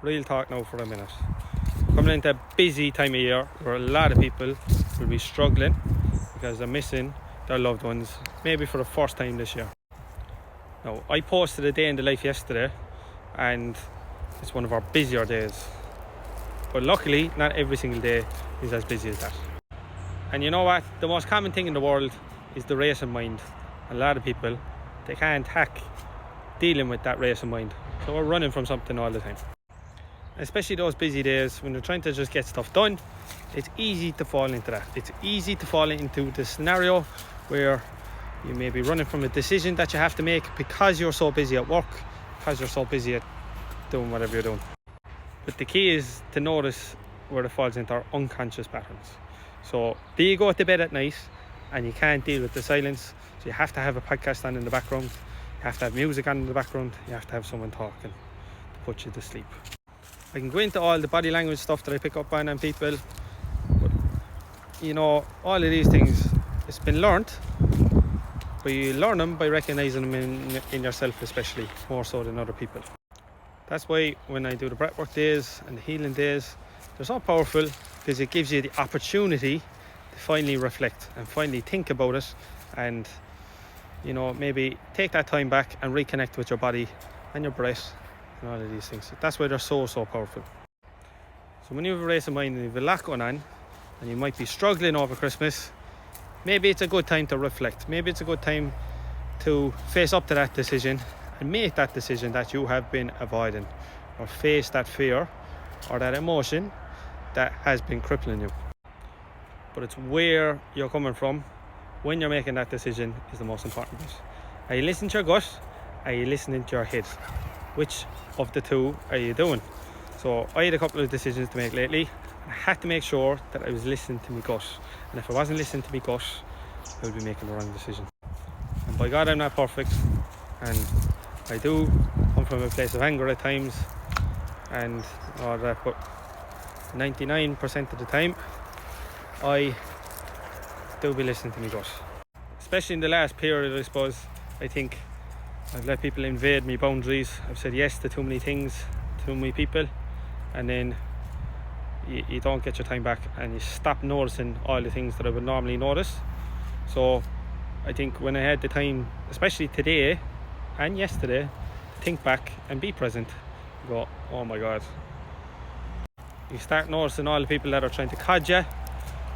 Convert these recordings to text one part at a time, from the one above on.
real talk now for a minute. Coming into a busy time of year where a lot of people will be struggling because they're missing their loved ones, maybe for the first time this year. Now, I posted a day in the life yesterday, and it's one of our busier days. But luckily, not every single day is as busy as that. And you know what? The most common thing in the world is the race of mind. A lot of people, they can't hack dealing with that race of mind. So we're running from something all the time. Especially those busy days when you're trying to just get stuff done, it's easy to fall into that. It's easy to fall into the scenario where you may be running from a decision that you have to make because you're so busy at work, because you're so busy at doing whatever you're doing. But the key is to notice where it falls into our unconscious patterns. So do you go to bed at night and you can't deal with the silence, so you have to have a podcast on in the background, you have to have music on in the background, you have to have someone talking to put you to sleep. I can go into all the body language stuff that I pick up on people, but you know, all of these things, it's been learned, but you learn them by recognising them in yourself, especially more so than other people. That's why when I do the breathwork days and the healing days, they're so powerful because it gives you the opportunity to finally reflect and finally think about it, and you know, maybe take that time back and reconnect with your body and your breath and all of these things. That's why they're so powerful. So when you have a race of mind and you have a lot going on and you might be struggling over Christmas, maybe it's a good time to reflect. Maybe it's a good time to face up to that decision and make that decision that you have been avoiding, or face that fear or that emotion that has been crippling you. But it's where you're coming from when you're making that decision is the most important bit. Are you listening to your gut? Are you listening to your head? Which of the two are you doing? So I had a couple of decisions to make lately. I had to make sure that I was listening to my gut, and if I wasn't listening to my gut, I would be making the wrong decision. And by God, I'm not perfect, and I do come from a place of anger at times and all that, but 99% of the time I do be listening to my gut. Especially in the last period, I suppose, I think I've let people invade my boundaries. I've said yes to too many things, too many people, and then you don't get your time back and you stop noticing all the things that I would normally notice. So I think when I had the time, especially today and yesterday, to think back and be present, go, oh my God. You start noticing all the people that are trying to cod you,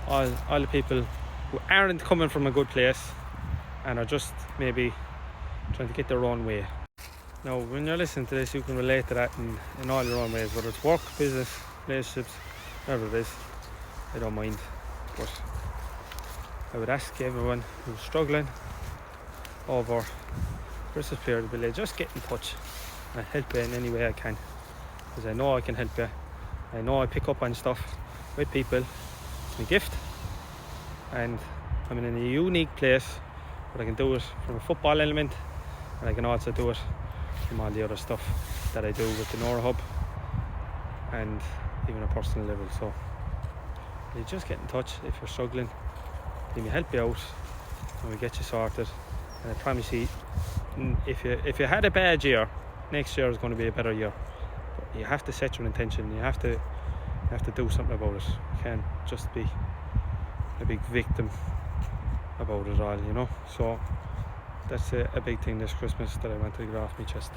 all the people who aren't coming from a good place and are just maybe trying to get their own way. Now, when you're listening to this, you can relate to that in all your own ways, whether it's work, business, relationships, whatever it is. I don't mind, but I would ask everyone who's struggling over Christmas period, will they just get in touch and I'll help you in any way I can, because I know I can help you. I know I pick up on stuff with people. It's my gift, and I'm in a unique place where I can do it from a football element, and I can also do it from all the other stuff that I do with the Nora Hub and even a personal level. So you just get in touch if you're struggling, let me help you out and we get you sorted. And I promise you, if you had a bad year, next year is going to be a better year. But you have to set your intention. You have to do something about it. You can't just be a big victim about it all, you know. So that's a big thing this Christmas that I want to get off my chest.